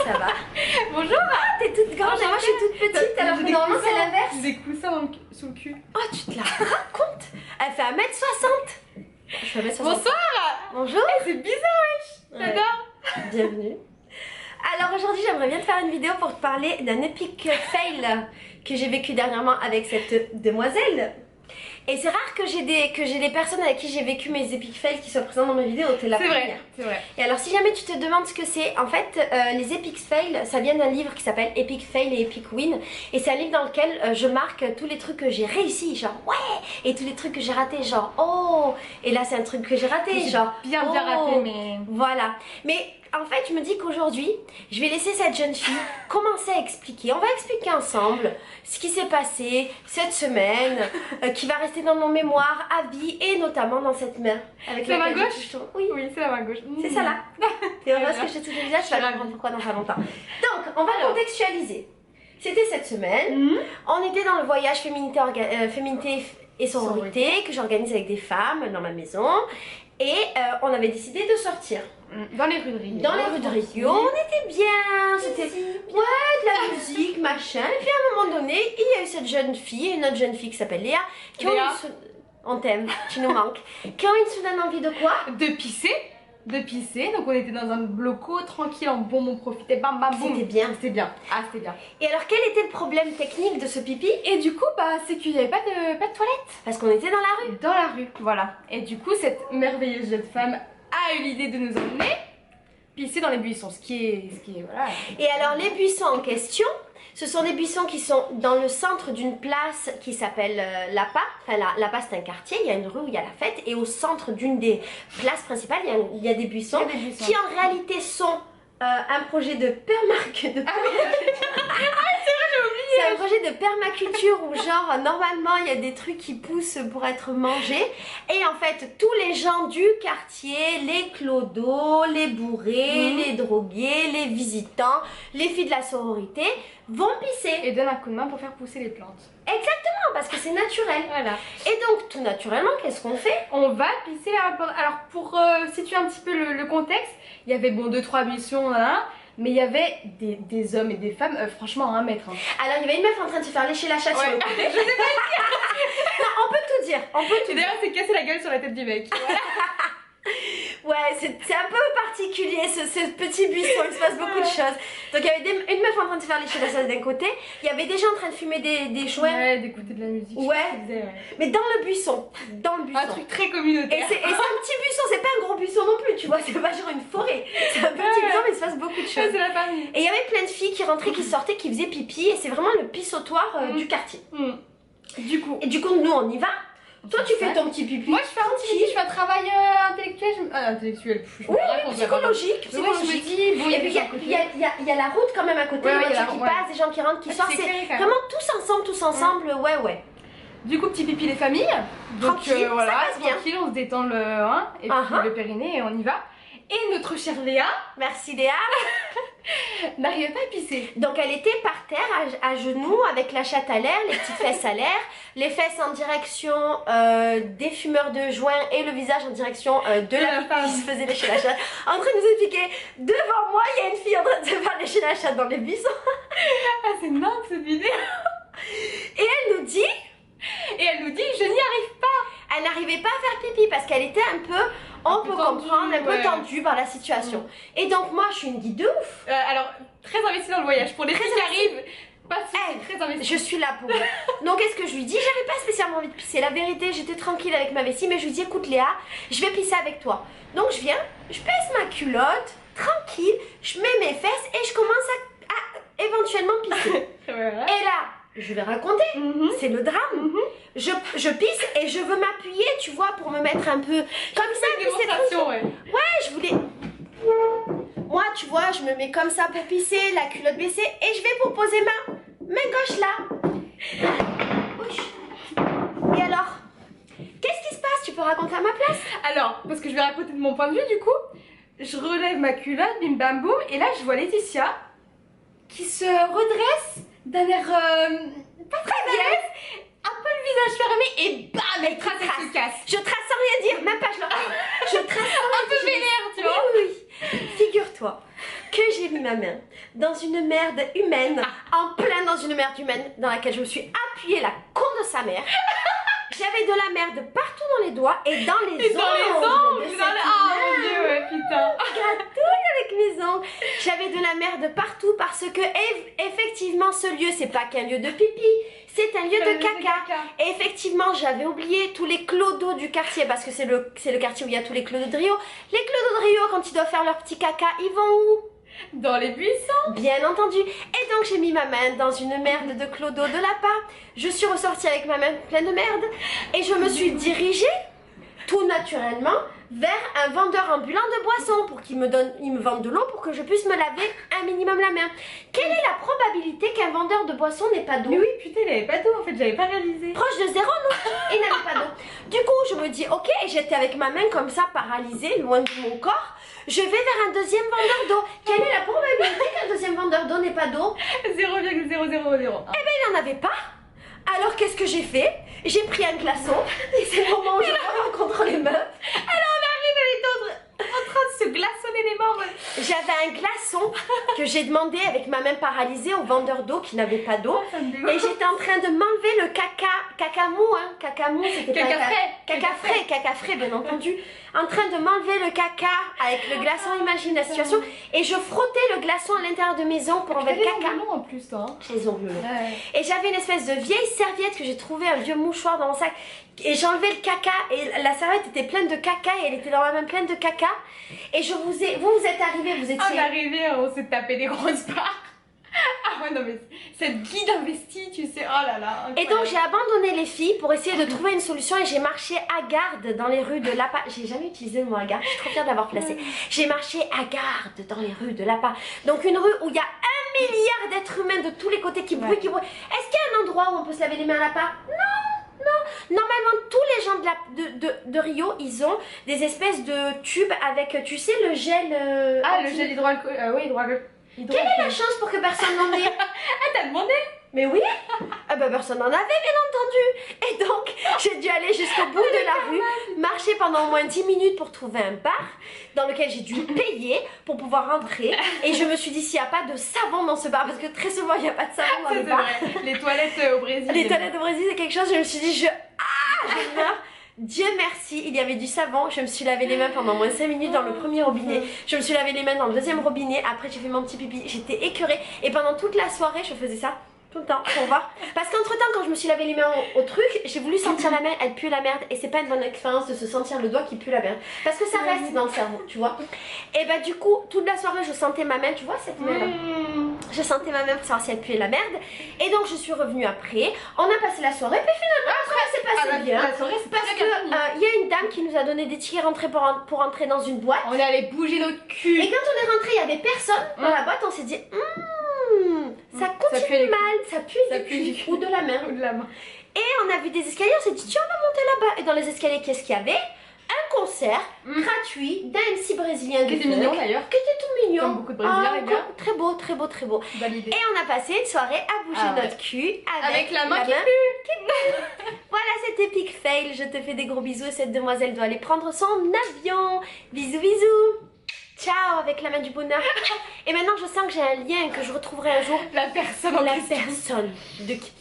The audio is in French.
ça va? Bonjour. Ah, t'es toute grande et moi je suis toute petite alors que normalement c'est l'inverse. J'ai des coussins sous le cul. Oh, tu te la racontes? Elle fait 1m60. Je fais 1m60. Bonsoir. Bonjour. C'est bizarre, wesh. J'adore. Bienvenue. Alors aujourd'hui j'aimerais bien te faire une vidéo pour te parler d'un épique fail que j'ai vécu dernièrement avec cette demoiselle. Et c'est rare que j'ai des personnes avec qui j'ai vécu mes epic fails qui soient présentes dans mes vidéos, t'es la première. C'est vrai. Et alors si jamais tu te demandes ce que c'est, en fait les epic fails, ça vient d'un livre qui s'appelle Epic Fail et Epic Win. Et c'est un livre dans lequel je marque tous les trucs que j'ai réussi, genre ouais, et tous les trucs que j'ai ratés, genre oh. Et là c'est un truc que j'ai raté, genre bien oh. raté, mais... Voilà. Mais en fait je me dis qu'aujourd'hui, je vais laisser cette jeune fille commencer à expliquer. On va expliquer ensemble ce qui s'est passé cette semaine, qui va rester dans mon mémoire à vie et notamment dans cette main. Avec la main gauche? Oui, c'est la main gauche. c'est ça là. T'es heureuse que je te touche le visage, tu vas comprendre pourquoi dans pas longtemps. Donc, on va contextualiser. C'était cette semaine, on était dans le voyage féminité et sororité que j'organise avec des femmes dans ma maison. Et on avait décidé de sortir. Dans les rues de Rio. Dans les rues de Rio, on était bien, c'était ouais, de la musique, machin. Et puis à un moment donné, il y a eu cette jeune fille, une autre jeune fille qui s'appelle Léa, qui ont eu on t'aime, tu nous manques, qui ont une soudaine envie de quoi? De pisser. Donc on était dans un bloco tranquille, en bon, on profitait, bam bam boum. C'était bien. C'était bien. Ah, c'était bien. Et alors quel était le problème technique de ce pipi? Et du coup, bah, c'est qu'il n'y avait pas de toilette. Parce qu'on était dans la rue. Dans la rue, voilà. Et du coup, cette merveilleuse jeune femme a eu l'idée de nous emmener pisser dans les buissons, ce qui est voilà. Et alors les buissons en question, ce sont des buissons qui sont dans le centre d'une place qui s'appelle Lapa. Enfin, Lapa c'est un quartier, il y a une rue où il y a la fête. Et au centre d'une des places principales, il y a des buissons qui en réalité sont un projet de c'est un projet de permaculture où genre normalement il y a des trucs qui poussent pour être mangés. Et en fait tous les gens du quartier, les clodos, les bourrés, les drogués, les visitants, les filles de la sororité vont pisser. Et donnent un coup de main pour faire pousser les plantes. Exactement, parce que c'est naturel. Voilà. Et donc tout naturellement qu'est-ce qu'on fait? On va pisser la plante. Alors pour situer un petit peu le contexte, il y avait bon 2-3 buissons là. Mais il y avait des hommes et des femmes, franchement, à 1 mètre. Hein. Alors, il y avait une meuf en train de se faire lécher la chatte sur le côté. Je sais pas dire. Non, on peut tout dire. D'ailleurs, c'est cassé la gueule sur la tête du mec. Voilà. Ouais, c'est un peu particulier ce petit buisson, il se passe beaucoup de choses. Donc, il y avait une meuf en train de se faire lécher la chatte d'un côté. Il y avait des gens en train de fumer des joints. Ouais, d'écouter de la musique. Ouais. Mais dans le buisson. Un truc très communautaire. Et c'est un petit buisson, c'est pas un gros buisson non plus, tu vois. C'est pas genre une forêt. C'est un petit buisson, mais il se passe beaucoup de choses. C'est la famille. Et il y avait plein de filles qui rentraient, qui sortaient, qui faisaient pipi. Et c'est vraiment le pissotoire du quartier. Du coup, nous, on y va. Toi, tu fais ton petit pipi. Moi, je fais un petit pipi, je fais un travail intellectuel. Psychologique. Je me dis, bon, et puis il y a la route quand même à côté, les voitures qui passent, des gens qui rentrent, qui sortent. C'est vraiment tous ensemble, ouais. Du coup, petit pipi les familles. Donc voilà, ça passe bien. Tranquille, on se détend le et puis le périnée et on y va. Et notre chère Léa, merci Léa, n'arrivait pas à pisser. Donc elle était par terre, à genoux, avec la chatte à l'air, les petites fesses à l'air, les fesses en direction des fumeurs de joints et le visage en direction de la fille qui se faisait lécher la chatte. En train de nous expliquer, devant moi, il y a une fille en train de se faire lécher la chatte dans les buissons. Ah, c'est dingue cette vidéo. Et elle nous dit, je n'y arrive pas. Elle n'arrivait pas à faire pipi parce qu'elle était un peu, on peut comprendre, un peu tendue par la situation. Et donc moi, je suis une guide de ouf. Alors, très investie dans le voyage. Pour les filles qui arrivent, pas de soucis, très investie. Je suis là pour vous. Donc qu'est-ce que je lui dis? J'avais pas spécialement envie de pisser. La vérité, j'étais tranquille avec ma vessie, mais je lui dis, écoute Léa, je vais pisser avec toi. Donc je viens, je baisse ma culotte, tranquille, je mets mes fesses et je commence à éventuellement pisser. Voilà. Et là, je vais raconter, c'est le drame. Je pisse et je veux m'appuyer, tu vois, pour me mettre un peu comme ça. Ouais, je voulais... Moi, tu vois, je me mets comme ça pour pisser, la culotte baissée, et je vais pour poser ma main gauche là. Et alors, qu'est-ce qui se passe? Tu peux raconter à ma place? Alors, parce que je vais raconter de mon point de vue du coup, je relève ma culotte, bim bam boum, et là je vois Laetitia qui se redresse d'un air pas très à l'aise, un peu le visage fermé et bam, elle trace, elle se casse. Je trace sans rien dire, même pas je leur dis. Je trace sans rien dire. Un peu vénère, tu vois. Oui. Figure-toi que j'ai mis ma main dans une merde humaine, en plein dans une merde humaine dans laquelle je me suis appuyée la con de sa mère. J'avais de la merde partout dans les doigts et dans les ongles. Et dans les ongles, oh mon dieu, ouais, putain. Gratouille avec mes ongles. J'avais de la merde partout parce que effectivement ce lieu c'est pas qu'un lieu de pipi, c'est un lieu de caca. Et effectivement j'avais oublié tous les clodos du quartier parce que c'est le quartier où il y a tous les clodos de Rio. Les clodos de Rio quand ils doivent faire leur petit caca, ils vont où? Dans les buissons. Bien entendu. Et donc j'ai mis ma main dans une merde de clodo de lapin. Je suis ressortie avec ma main pleine de merde et je me suis dirigée tout naturellement vers un vendeur ambulant de boissons pour qu'il me vende de l'eau pour que je puisse me laver un minimum la main. Quelle est la probabilité qu'un vendeur de boissons n'ait pas d'eau? Mais oui, putain, il avait pas d'eau en fait, j'avais pas réalisé. Proche de zéro, non? Il n'avait pas d'eau. Du coup, je me dis, ok, et j'étais avec ma main comme ça, paralysée, loin de mon corps. Je vais vers un deuxième vendeur d'eau. Quelle est la probabilité qu'un deuxième vendeur d'eau n'ait pas d'eau? 0,0001. Eh ben, il n'en avait pas. Alors, qu'est-ce que j'ai fait? J'ai pris un glaçon. Et c'est le moment où je rencontre les meufs. Alors, on arrive, elle était en train de se glaçonner les membres. J'avais un glaçon que j'ai demandé avec ma main paralysée au vendeur d'eau qui n'avait pas d'eau. Et j'étais en train de m'enlever le caca mou, hein. Caca mou, c'était pas caca frais, bien entendu. En train de m'enlever le caca avec le glaçon, imagine la situation. Et je frottais le glaçon à l'intérieur de mes ongles pour enlever le caca. Long en plus, toi. J'ai les ongles longs. Et j'avais une espèce de vieille serviette que j'ai trouvé, un vieux mouchoir dans mon sac. Et j'enlevais le caca et la serviette était pleine de caca et elle était dans ma main pleine de caca. Et vous êtes arrivés, vous étiez... On est arrivés, on s'est tapé des grosses barres. Ah ouais, non mais cette guide investie, tu sais, oh là là. Et donc j'ai abandonné les filles pour essayer de trouver une solution et j'ai marché à garde dans les rues de Lapa. J'ai jamais utilisé le mot à garde, je suis trop fière de l'avoir placé. J'ai marché à garde dans les rues de Lapa. Donc une rue où il y a 1 milliard d'êtres humains de tous les côtés qui bruit, qui bruit. Est-ce qu'il y a un endroit où on peut se laver les mains à Lapa? Non. Normalement, tous les gens de Rio, ils ont des espèces de tubes avec, tu sais, le gel... le gel hydroalcoolique. Oui, hydroalcoolique. Quelle est la chance pour que personne n'en ait? Ah, t'as demandé? Mais oui. Ah bah personne n'en avait, bien entendu. Et donc, j'ai dû aller jusqu'au bout de la rue, marcher pendant au moins 10 minutes pour trouver un bar dans lequel j'ai dû payer pour pouvoir rentrer. Et je me suis dit, s'il n'y a pas de savon dans ce bar, parce que très souvent, il n'y a pas de savon dans les bars. Les toilettes au Brésil. Les toilettes au Brésil, c'est quelque chose, je me suis dit, je meurs. Dieu merci, il y avait du savon, je me suis lavé les mains pendant moins 5 minutes dans le premier robinet, je me suis lavé les mains dans le deuxième robinet, après j'ai fait mon petit pipi, j'étais écœurée et pendant toute la soirée je faisais ça tout le temps pour voir. Parce qu'entre temps quand je me suis lavé les mains au truc, j'ai voulu sentir la main, elle pue la merde et c'est pas une bonne expérience de se sentir le doigt qui pue la merde. Parce que ça reste dans le cerveau, tu vois. Et bah du coup, toute la soirée je sentais ma main, tu vois cette main là. Je sentais ma main pour savoir si elle puait la merde. Et donc je suis revenue après, on a passé la soirée, puis finalement après c'est passé bien. La soirée, c'est parce que il y a une dame qui nous a donné des tickets rentrés pour entrer dans une boîte. On est allé bouger notre cul. Et quand on est rentré, il y avait personne dans la boîte, on s'est dit ça continue mal, ça pue du cul ou de la main. Et on a vu des escaliers, on s'est dit tiens on va monter là-bas. Et dans les escaliers qu'est-ce qu'il y avait? Un concert gratuit d'un MC brésilien qui était mignon d'ailleurs. Qui était tout mignon. Comme beaucoup de Brésiliens les gars. Très beau, très beau, très beau. Validé. Et on a passé une soirée à bouger notre cul avec la main qui pue. Voilà, c'était Epic Fail. Je te fais des gros bisous et cette demoiselle doit aller prendre son avion. Bisous, bisous. Ciao avec la main du bonheur. Et maintenant je sens que j'ai un lien que je retrouverai un jour. La personne. La personne de qui